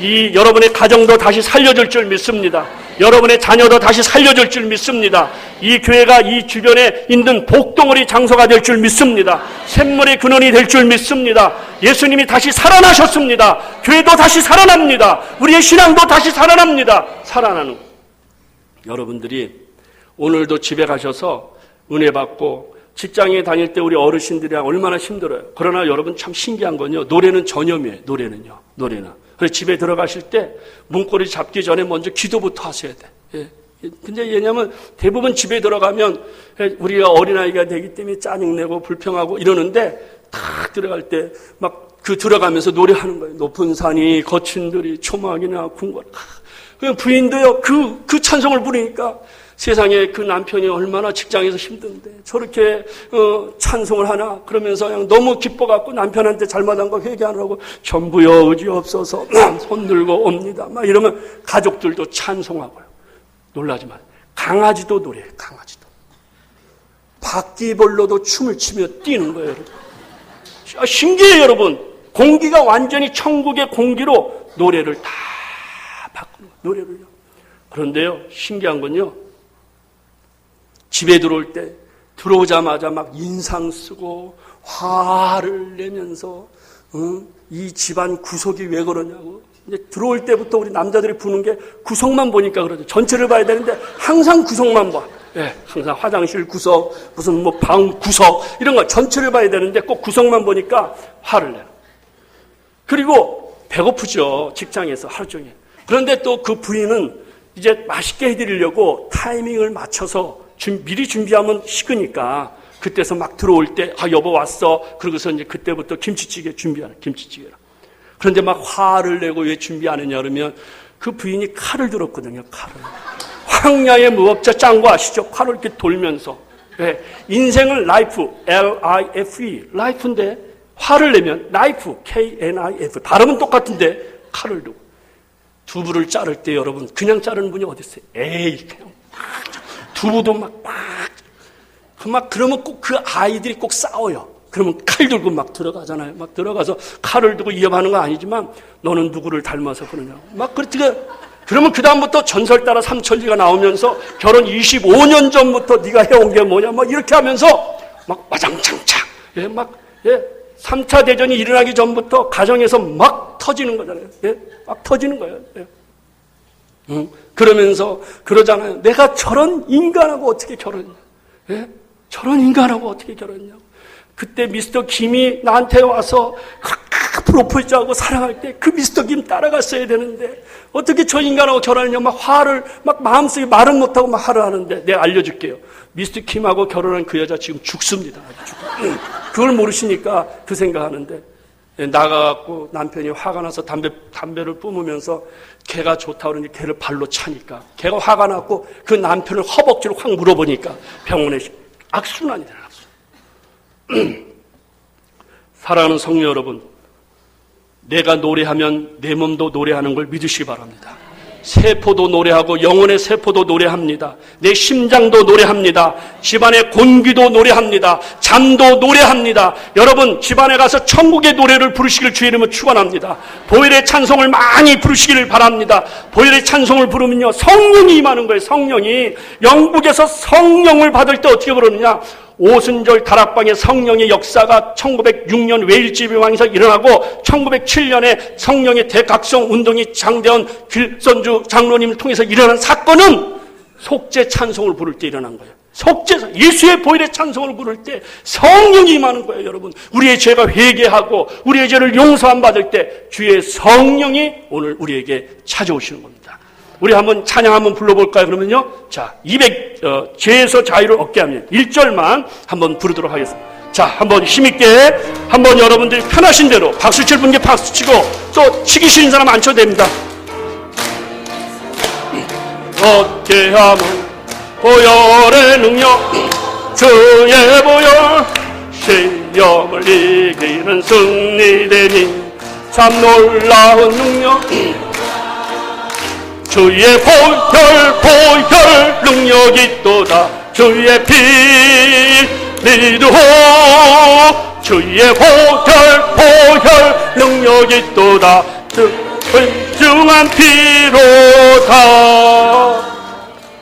이 여러분의 가정도 다시 살려줄 줄 믿습니다. 여러분의 자녀도 다시 살려줄 줄 믿습니다. 이 교회가 이 주변에 있는 복덩어리 장소가 될 줄 믿습니다. 샘물의 근원이 될 줄 믿습니다. 예수님이 다시 살아나셨습니다. 교회도 다시 살아납니다. 우리의 신앙도 다시 살아납니다. 살아나는 거. 여러분들이 오늘도 집에 가셔서 은혜 받고 직장에 다닐 때 우리 어르신들이랑 얼마나 힘들어요. 그러나 여러분 참 신기한 건요. 노래는 전염이에요. 노래는. 그래서 집에 들어가실 때 문고리 잡기 전에 먼저 기도부터 하셔야 돼. 근데 왜냐하면 대부분 집에 들어가면 우리가 어린아이가 되기 때문에 짜증내고 불평하고 이러는데 탁 들어갈 때 막 그 들어가면서 노래하는 거예요. 높은 산이 거친 들이 초막이나 궁궐. 그냥 부인도요 그 찬송을 부르니까 세상에 그 남편이 얼마나 직장에서 힘든데 저렇게 찬송을 하나 그러면서 그냥 너무 기뻐갖고 남편한테 잘못한 거 회개하느라고 전부여 의지 없어서 손 들고 옵니다. 막 이러면 가족들도 찬송하고요. 놀라지 마세요. 강아지도 노래해요. 강아지도. 바퀴벌레도 춤을 추며 뛰는 거예요. 여러분. 신기해요. 여러분. 공기가 완전히 천국의 공기로 노래를 다 바꾸는 거예요. 노래를요. 그런데요. 신기한 건요. 집에 들어올 때 들어오자마자 막 인상 쓰고 화를 내면서 이 집안 구석이 왜 그러냐고. 이제 들어올 때부터 우리 남자들이 부는 게 구석만 보니까 그러죠. 전체를 봐야 되는데 항상 구석만 봐. 항상 화장실 구석, 무슨 뭐 방 구석 이런 거 전체를 봐야 되는데 꼭 구석만 보니까 화를 내요. 그리고 배고프죠. 직장에서 하루 종일. 그런데 또 그 부인은 이제 맛있게 해드리려고 타이밍을 맞춰서 미리 준비하면 식으니까 그때서 막 들어올 때, 여보 왔어. 그러고서 이제 그때부터 김치찌개 준비하는, 김치찌개라. 그런데 막 화를 내고 왜 준비 안 했냐 그러면 그 부인이 칼을 들었거든요, 칼을. 황야의 무법자 짱구 아시죠? 칼을 이렇게 돌면서. 네. 인생을 라이프, L-I-F-E, 라이프인데 화를 내면 나이프, K-N-I-F. 발음은 똑같은데 칼을 두고. 두부를 자를 때 여러분, 그냥 자르는 분이 어디 있어요? 에이, 그냥 두부도 그러면 꼭 그 아이들이 꼭 싸워요. 그러면 칼 들고 막 들어가잖아요. 막 들어가서 칼을 두고 이어하는 거 아니지만 너는 누구를 닮아서 그러냐. 막 그러면 그다음부터 전설 따라 삼천리가 나오면서 결혼 25년 전부터 네가 해온 게 뭐냐. 막 이렇게 하면서 막 와장창창. 3차 대전이 일어나기 전부터 가정에서 막 터지는 거잖아요. 예? 막 터지는 거예요. 예? 그러면서 그러잖아요. 내가 저런 인간하고 어떻게 결혼했냐. 예? 저런 인간하고 어떻게 결혼했냐고. 그때 미스터 김이 나한테 와서 프로포즈하고 사랑할 때 그 미스터 김 따라갔어야 되는데 어떻게 저 인간하고 결혼했냐. 막 화를 막 마음속에 말은 못하고 막 화를 하는데 내가 알려줄게요. 미스터 김하고 결혼한 그 여자 지금 죽습니다. 그걸 모르시니까 그 생각하는데 나가갖고 남편이 화가 나서 담배를 뿜으면서 걔가 좋다고 그러니 걔를 발로 차니까 걔가 화가 났고 그 남편을 허벅지로 확 물어보니까 병원에 악순환이 일어났어요. 사랑하는 성도 여러분, 내가 노래하면 내 몸도 노래하는 걸 믿으시기 바랍니다. 세포도 노래하고 영혼의 세포도 노래합니다. 내 심장도 노래합니다. 집안의 공기도 노래합니다. 잠도 노래합니다. 여러분 집안에 가서 천국의 노래를 부르시길 주의 이름으로 축원합니다. 보혈의 찬송을 많이 부르시기를 바랍니다. 보혈의 찬송을 부르면요 성령이 임하는 거예요. 성령이. 영국에서 성령을 받을 때 어떻게 부르느냐. 오순절 다락방의 성령의 역사가 1906년 웨일즈 비방에서 일어나고 1907년에 성령의 대각성 운동이 장대원 길선주 장로님을 통해서 일어난 사건은 속죄 찬송을 부를 때 일어난 거예요. 속죄, 예수의 보혈의 찬송을 부를 때 성령이 임하는 거예요. 여러분 우리의 죄가 회개하고 우리의 죄를 용서함 받을 때 주의 성령이 오늘 우리에게 찾아오시는 겁니다. 우리 한번 찬양 한번 불러볼까요? 그러면요. 자, 죄에서 자유를 얻게 하면 1절만 한번 부르도록 하겠습니다. 자, 한번 힘있게, 한번 여러분들이 편하신 대로 박수 칠 분께 박수 치고 또 치기 싫은 사람 안 쳐도 됩니다. 얻게 하면 보혈의 능력, 주의 보혈, 시험을 이기는 승리되니 참 놀라운 능력, 주의 보혈 능력이 있도다. 주의 피 믿으호. 주의 보혈 능력이 있도다. 정한 피로다.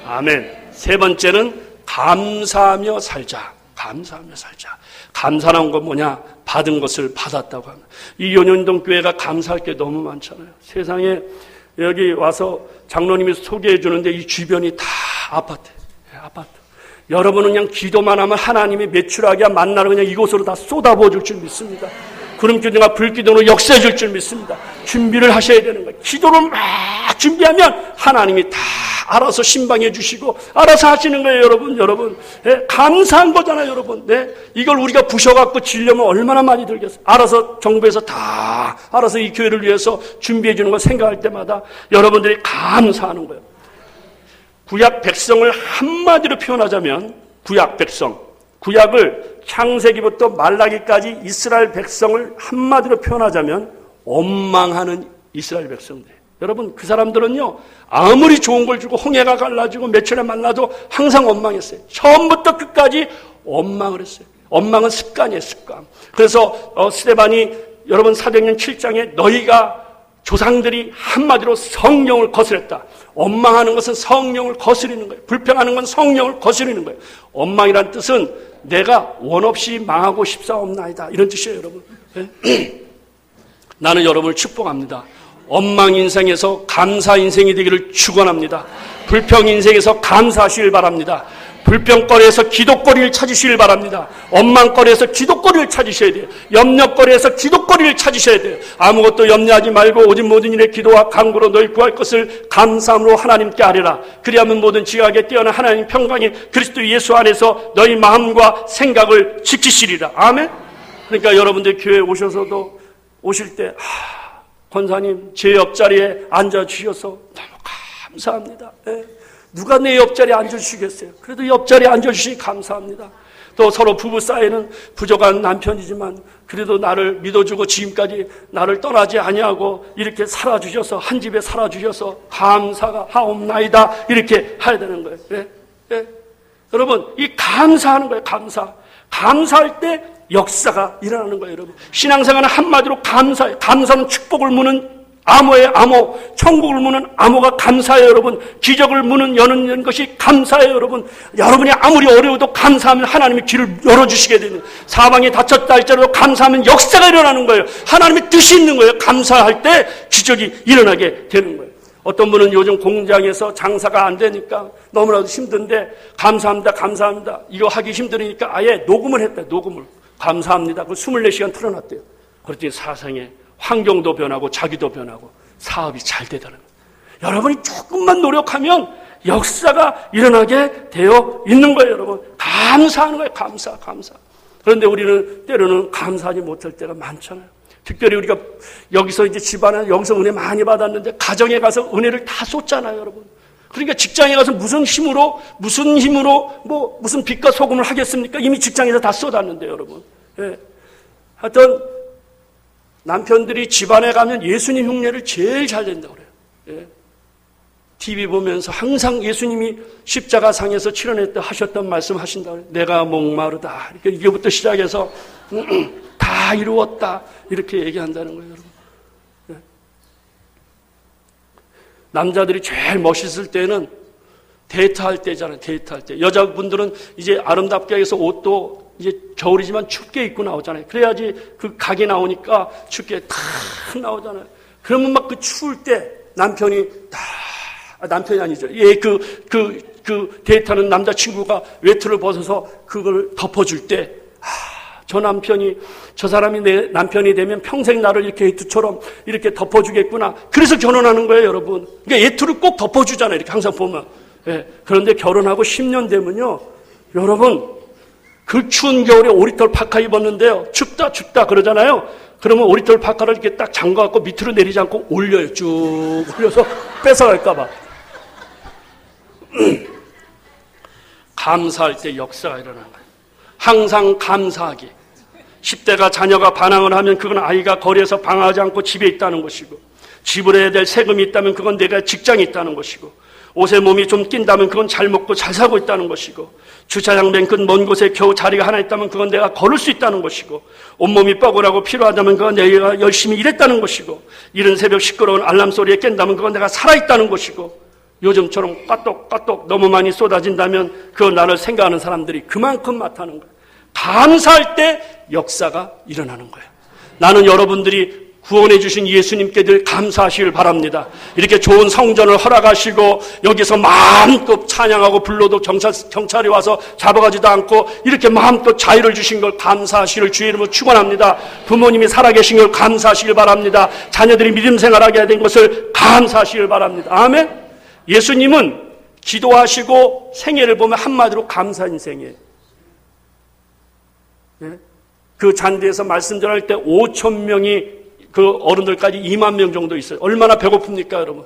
아멘. 세 번째는 감사하며 살자. 감사하며 살자. 감사한 건 뭐냐? 받은 것을 받았다고 합니다. 이 연현동 교회가 감사할 게 너무 많잖아요. 세상에 여기 와서 장로님이 소개해 주는데 이 주변이 다 아파트. 여러분은 그냥 기도만 하면 하나님이 매출하기야 만나를 그냥 이곳으로 다 쏟아부어 줄 줄 믿습니다. 구름기둥과 불기둥으로 역사해 줄 줄 믿습니다. 준비를 하셔야 되는 거예요. 기도를 막 준비하면 하나님이 다 알아서 신방해 주시고 알아서 하시는 거예요. 여러분. 네? 감사한 거잖아요. 여러분. 네? 이걸 우리가 부셔갖고 지려면 얼마나 많이 들겠어요. 알아서 정부에서 다 알아서 이 교회를 위해서 준비해 주는 걸 생각할 때마다 여러분들이 감사하는 거예요. 구약 백성을 한마디로 표현하자면 구약 백성, 구약을 창세기부터 말라기까지 이스라엘 백성을 한마디로 표현하자면 원망하는 이스라엘 백성들. 여러분 그 사람들은요 아무리 좋은 걸 주고 홍해가 갈라지고 며칠에 만나도 항상 원망했어요. 처음부터 끝까지 원망을 했어요. 원망은 습관이에요. 습관. 그래서 스데반이 여러분 사도행전 7장에 너희가 조상들이 한마디로 성령을 거스렸다. 원망하는 것은 성령을 거스리는 거예요. 불평하는 건 성령을 거스리는 거예요. 원망이란 뜻은 내가 원 없이 망하고 싶사옵나이다. 이런 뜻이에요. 여러분. 나는 여러분을 축복합니다. 원망 인생에서 감사 인생이 되기를 축원합니다. 불평 인생에서 감사하시길 바랍니다. 불평거리에서 기도거리를 찾으시길 바랍니다. 원망거리에서 기도거리를 찾으셔야 돼요. 염려거리에서 기도거리를 찾으셔야 돼요. 아무것도 염려하지 말고 오직 모든 일에 기도와 간구로 너희 구할 것을 감사함으로 하나님께 아뢰라. 그리하면 모든 지각에 뛰어난 하나님 평강이 그리스도 예수 안에서 너희 마음과 생각을 지키시리라. 아멘. 그러니까 여러분들 교회에 오셔서도 오실 때 권사님 제 옆자리에 앉아주셔서 너무 감사합니다. 네. 누가 내 옆자리에 앉아주시겠어요? 그래도 옆자리에 앉아주시니 감사합니다. 또 서로 부부 사이는 부족한 남편이지만 그래도 나를 믿어주고 지금까지 나를 떠나지 아니하고 이렇게 살아주셔서 한 집에 살아주셔서 감사가 하옵나이다 이렇게 해야 되는 거예요. 네? 네? 여러분 이 감사하는 거예요. 감사할 때 역사가 일어나는 거예요. 여러분 신앙생활은 한마디로 감사예요. 감사는 축복을 무는 암호의 암호, 천국을 무는 암호가 감사해요, 여러분. 기적을 무는 여는 것이 감사해요, 여러분. 여러분이 아무리 어려워도 감사하면 하나님이 길을 열어주시게 되는, 사방이 닫혔다 할지라도 감사하면 역사가 일어나는 거예요. 하나님의 뜻이 있는 거예요. 감사할 때 기적이 일어나게 되는 거예요. 어떤 분은 요즘 공장에서 장사가 안 되니까 너무나도 힘든데 감사합니다. 이거 하기 힘드니까 아예 녹음을 했다, 녹음을. 감사합니다. 그 24시간 틀어놨대요. 그랬더니 사상에 환경도 변하고 자기도 변하고 사업이 잘 되더라는 거예요. 여러분이 조금만 노력하면 역사가 일어나게 되어 있는 거예요. 여러분 감사하는 거예요. 감사. 그런데 우리는 때로는 감사하지 못할 때가 많잖아요. 특별히 우리가 여기서 이제 집안에 여기서 은혜 많이 받았는데 가정에 가서 은혜를 다 쏟잖아요, 여러분. 그러니까 직장에 가서 무슨 힘으로 무슨 빛과 소금을 하겠습니까? 이미 직장에서 다 쏟았는데, 여러분. 예. 하여튼 남편들이 집안에 가면 예수님 흉내를 제일 잘 낸다고 그래요. 예. TV 보면서 항상 예수님이 십자가상에서 치러냈다 하셨던 말씀 하신다고 그래요. 내가 목마르다. 이렇게 이게부터 시작해서 다 이루었다. 이렇게 얘기한다는 거예요, 여러분. 예. 남자들이 제일 멋있을 때는 데이트할 때잖아요. 데이트할 때. 여자분들은 이제 아름답게 해서 옷도 이제 겨울이지만 춥게 입고 나오잖아요. 그래야지 그 각이 나오니까 춥게 탁 나오잖아요. 그러면 막 그 추울 때 남편이 남편이 아니죠. 그 데이트하는 남자친구가 외투를 벗어서 그걸 덮어줄 때, 저 사람이 내 남편이 되면 평생 나를 이렇게 외투처럼 이렇게 덮어주겠구나. 그래서 결혼하는 거예요, 여러분. 그러니까 외투를 꼭 덮어주잖아요. 이렇게 항상 보면. 예. 그런데 결혼하고 10년 되면요, 여러분, 그 추운 겨울에 오리털 파카 입었는데요. 춥다 그러잖아요. 그러면 오리털 파카를 이렇게 딱 잠가갖고 밑으로 내리지 않고 올려요. 쭉 올려서 뺏어갈까봐. 감사할 때 역사가 일어나는 거예요. 항상 감사하기. 10대가 자녀가 반항을 하면 그건 아이가 거리에서 방황하지 않고 집에 있다는 것이고, 지불해야 될 세금이 있다면 그건 내가 직장에 있다는 것이고, 옷에 몸이 좀 낀다면 그건 잘 먹고 잘 살고 있다는 것이고, 주차장 맨 먼 곳에 겨우 자리가 하나 있다면 그건 내가 걸을 수 있다는 것이고, 온몸이 뻐근하고 필요하다면 그건 내가 열심히 일했다는 것이고, 이른 새벽 시끄러운 알람 소리에 깬다면 그건 내가 살아있다는 것이고, 요즘처럼 까똑까똑 너무 많이 쏟아진다면 그건 나를 생각하는 사람들이 그만큼 많다는 거예요. 감사할 때 역사가 일어나는 거예요. 나는 여러분들이 구원해 주신 예수님께 늘 감사하시길 바랍니다. 이렇게 좋은 성전을 허락하시고 여기서 마음껏 찬양하고 불러도 경찰이 와서 잡아가지도 않고 이렇게 마음껏 자유를 주신 걸 감사하시길 주의 이름으로 축원합니다. 부모님이 살아계신 걸 감사하시길 바랍니다. 자녀들이 믿음 생활하게 된 것을 감사하시길 바랍니다. 아멘. 예수님은 기도하시고 생애를 보면 한마디로 감사 인생이에요. 그 잔디에서 말씀 전할 때 5천 명이 그 어른들까지 2만 명 정도 있어요. 얼마나 배고픕니까, 여러분?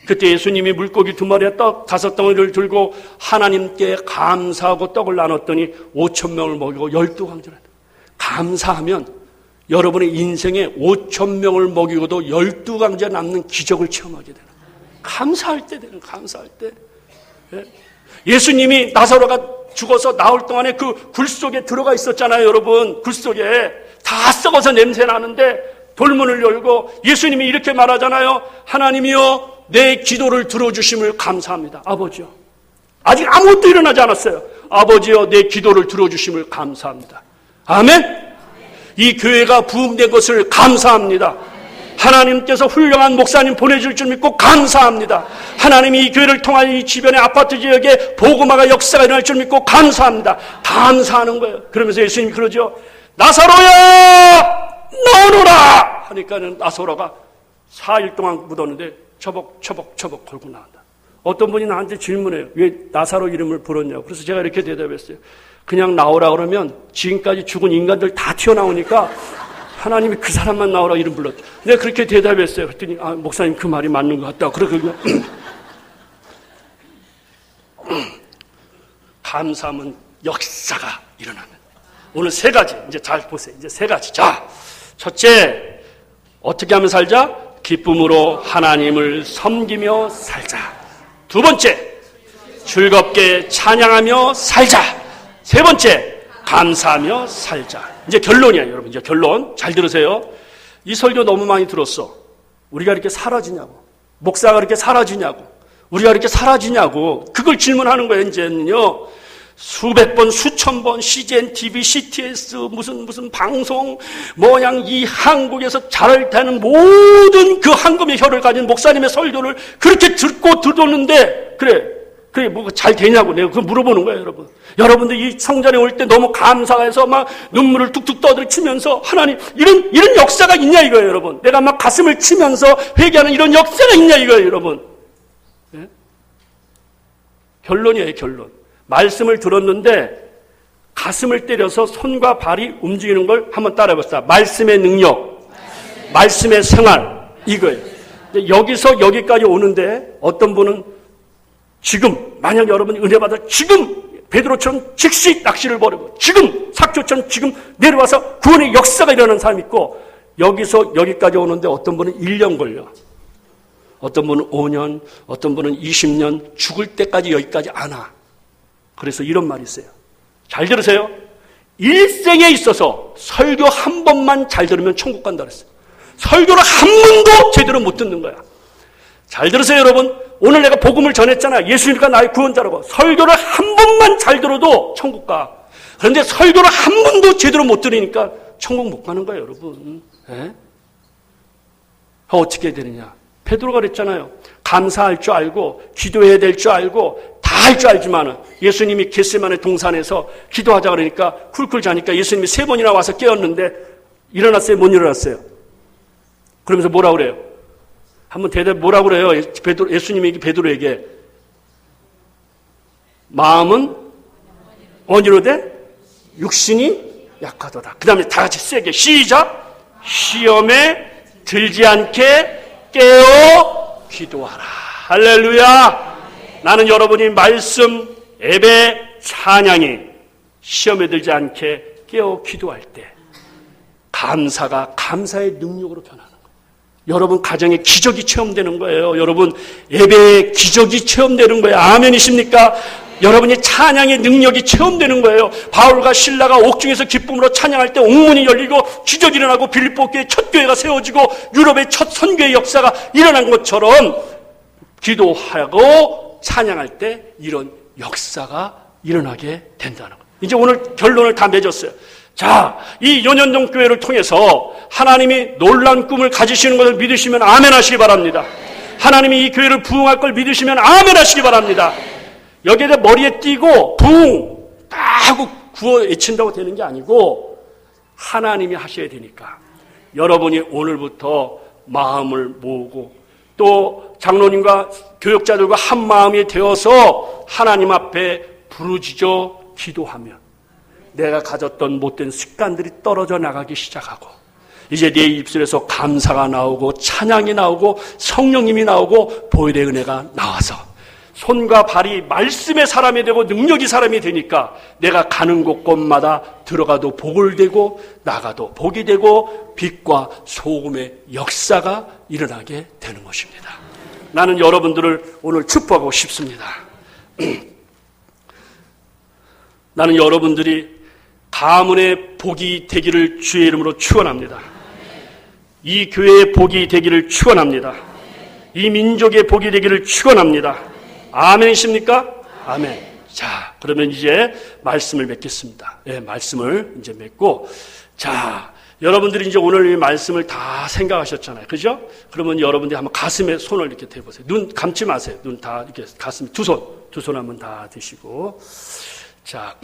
그때 예수님이 물고기 2마리에 떡 5덩어리를 들고 하나님께 감사하고 떡을 나눴더니 5천 명을 먹이고 12강제를 했다. 감사하면 여러분의 인생에 5천 명을 먹이고도 12강제 남는 기적을 체험하게 되는 거예요. 감사할 때. 예? 예수님이 나사로가 죽어서 나올 동안에 그 굴 속에 들어가 있었잖아요, 여러분. 굴 속에 다 썩어서 냄새 나는데 돌문을 열고 예수님이 이렇게 말하잖아요. 하나님이여, 내 기도를 들어주심을 감사합니다. 아버지요. 아직 아무것도 일어나지 않았어요. 아버지여, 내 기도를 들어주심을 감사합니다. 아멘. 이 교회가 부흥된 것을 감사합니다. 하나님께서 훌륭한 목사님 보내줄 줄 믿고 감사합니다. 하나님이 이 교회를 통한 이 주변의 아파트 지역에 복음화가 역사가 일어날 줄 믿고 감사합니다. 감사하는 거예요. 그러면서 예수님이 그러죠. 나사로야 나오너라 하니까는 나사로가 4일 동안 묻었는데 처벅 걸고 나온다. 어떤 분이 나한테 질문해요. 왜 나사로 이름을 불렀냐고. 그래서 제가 이렇게 대답했어요. 그냥 나오라 그러면 지금까지 죽은 인간들 다 튀어나오니까 하나님이 그 사람만 나오라 이름 불렀다. 내가 그렇게 대답했어요. 그랬더니 목사님 그 말이 맞는 것 같다. 그러거든요. 감사하면 역사가 일어나는. 오늘 3가지 이제 잘 보세요. 이제 3가지. 자, 첫째 어떻게 하면 살자? 기쁨으로 하나님을 섬기며 살자. 2번째 즐겁게 찬양하며 살자. 3번째 감사하며 살자. 이제 결론이야 여러분. 이제 결론 잘 들으세요. 이 설교 너무 많이 들었어. 우리가 이렇게 사라지냐고. 목사가 이렇게 사라지냐고. 우리가 이렇게 사라지냐고. 그걸 질문하는 거예요. 이제는요. 수백 번, 수천 번 CGN TV, CTS 무슨 방송 뭐양 이 한국에서 잘 되는 모든 그 황금의 혀를 가진 목사님의 설교를 그렇게 듣고 들었는데 그래 뭐가 잘 되냐고 내가 그거 물어보는 거예요, 여러분. 여러분들 이 성전에 올 때 너무 감사해서 막 눈물을 툭툭 떠들치면서 하나님 이런 역사가 있냐 이거예요, 여러분. 내가 막 가슴을 치면서 회개하는 이런 역사가 있냐 이거예요, 여러분. 네? 결론이에요, 결론. 말씀을 들었는데 가슴을 때려서 손과 발이 움직이는 걸 한번 따라해봅시다. 말씀의 능력, 말씀의 생활, 이거예요. 여기서 여기까지 오는데 어떤 분은 지금 만약 여러분이 은혜 받아 지금 베드로처럼 즉시 낚시를 버리고 지금 삭조처럼 지금 내려와서 구원의 역사가 일어나는 사람이 있고 여기서 여기까지 오는데 어떤 분은 1년 걸려. 어떤 분은 5년, 어떤 분은 20년 죽을 때까지 여기까지 안 와. 그래서 이런 말이 있어요. 잘 들으세요. 일생에 있어서 설교 한 번만 잘 들으면 천국 간다 그랬어요. 설교를 한 번도 제대로 못 듣는 거야. 잘 들으세요, 여러분. 오늘 내가 복음을 전했잖아. 예수님과 나의 구원자라고. 설교를 한 번만 잘 들어도 천국 가. 그런데 설교를 한 번도 제대로 못 들으니까 천국 못 가는 거예요, 여러분. 네? 어떻게 해야 되느냐. 베드로가 그랬잖아요. 감사할 줄 알고 기도해야 될 줄 알고 다 할 줄 알지만 예수님이 겟세마네 동산에서 기도하자 그러니까 쿨쿨 자니까 예수님이 3번이나 와서 깨웠는데 일어났어요? 못 일어났어요? 그러면서 뭐라 그래요? 한번 대답 뭐라 그래요? 예수님이 베드로에게 마음은 언니로되 육신이 약하도다. 그 다음에 다 같이 세게 시작. 시험에 들지 않게 깨어 기도하라. 할렐루야. 나는 여러분이 말씀, 예배, 찬양이 시험에 들지 않게 깨어 기도할 때 감사가 감사의 능력으로 변하는 거예요. 여러분 가정에 기적이 체험되는 거예요. 여러분 예배에 기적이 체험되는 거예요. 아멘이십니까? 여러분이 찬양의 능력이 체험되는 거예요. 바울과 실라가 옥중에서 기쁨으로 찬양할 때 옥문이 열리고 기적이 일어나고 빌립보 교회 첫 교회가 세워지고 유럽의 첫 선교의 역사가 일어난 것처럼 기도하고 찬양할 때 이런 역사가 일어나게 된다는 거예요. 이제 오늘 결론을 다 맺었어요. 자, 이 연현동 교회를 통해서 하나님이 놀라운 꿈을 가지시는 것을 믿으시면 아멘 하시기 바랍니다. 하나님이 이 교회를 부흥할 걸 믿으시면 아멘 하시기 바랍니다. 여기에다 머리에 띄고 부흥 딱 하고 구워 외친다고 되는 게 아니고 하나님이 하셔야 되니까 여러분이 오늘부터 마음을 모으고 또 장로님과 교역자들과 한 마음이 되어서 하나님 앞에 부르짖어 기도하면 내가 가졌던 못된 습관들이 떨어져 나가기 시작하고 이제 내 입술에서 감사가 나오고 찬양이 나오고 성령님이 나오고 보혈의 은혜가 나와서 손과 발이 말씀의 사람이 되고 능력이 사람이 되니까 내가 가는 곳곳마다 들어가도 복을 되고 나가도 복이 되고 빛과 소금의 역사가 일어나게 되는 것입니다. 나는 여러분들을 오늘 축복하고 싶습니다. 나는 여러분들이 가문의 복이 되기를 주의 이름으로 축원합니다. 이 교회의 복이 되기를 축원합니다. 이 민족의 복이 되기를 축원합니다. 아멘이십니까? 아멘. 자, 그러면 이제 말씀을 맺겠습니다. 네, 말씀을 이제 맺고, 자, 여러분들이 이제 오늘 이 말씀을 다 생각하셨잖아요. 그죠? 그러면 여러분들이 한번 가슴에 손을 이렇게 대보세요. 눈 감지 마세요. 눈 다 이렇게 가슴 두 손 한번 다 드시고. 자,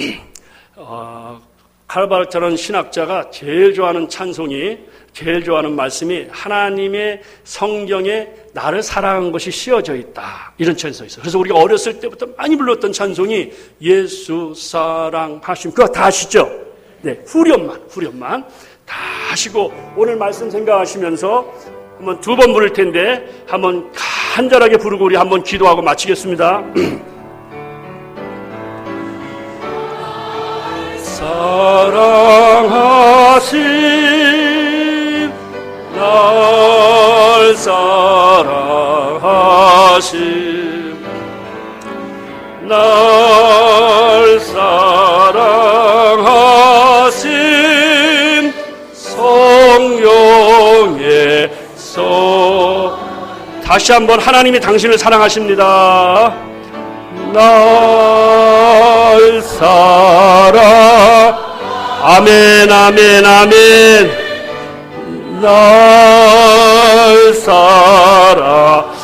칼 바르트라는 신학자가 제일 좋아하는 찬송이, 제일 좋아하는 말씀이 하나님의 성경에 나를 사랑한 것이 씌어져 있다. 이런 찬송이 있어요. 그래서 우리가 어렸을 때부터 많이 불렀던 찬송이 예수 사랑하심. 그거 다 아시죠? 네, 후렴만 다 하시고 오늘 말씀 생각하시면서 한번 두 번 부를 텐데 한번 간절하게 부르고 우리 한번 기도하고 마치겠습니다. 사랑하심 날 사랑하심 날 사랑하심 성령의 다시 한번 하나님이 당신을 사랑하십니다. 날 사랑 아멘 아멘 아멘 날 사랑하심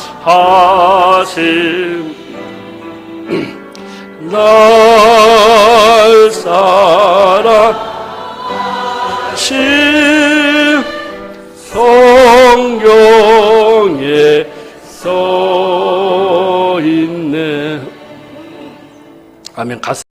날 사랑하심 성경에 써 있네. 아멘.